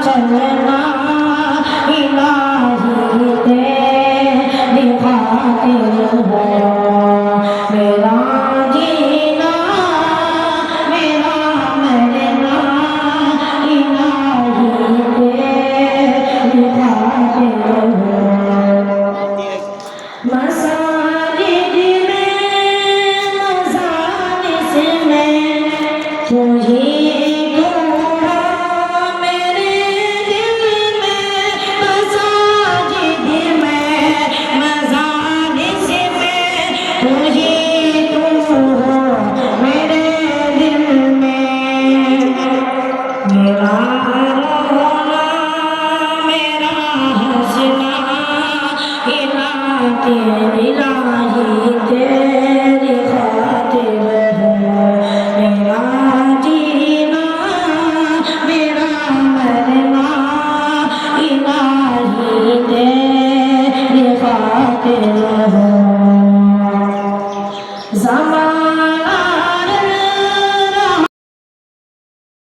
चलना इलाही तेरी खातिर हो मेरा जीना मेरा मरना इलाही तेरी खातिर हो मसाजिद में मजालिस में तुझे ढूंढा मेरे दिल में मसाजिद में मजालिस में तुझे ढूंढा मेरे दिल में मेरा रोना मेरा हंसना इलाही तेरी खातिर हो मेरा जीना मेरा मरना इलाही तेरी खातिर हो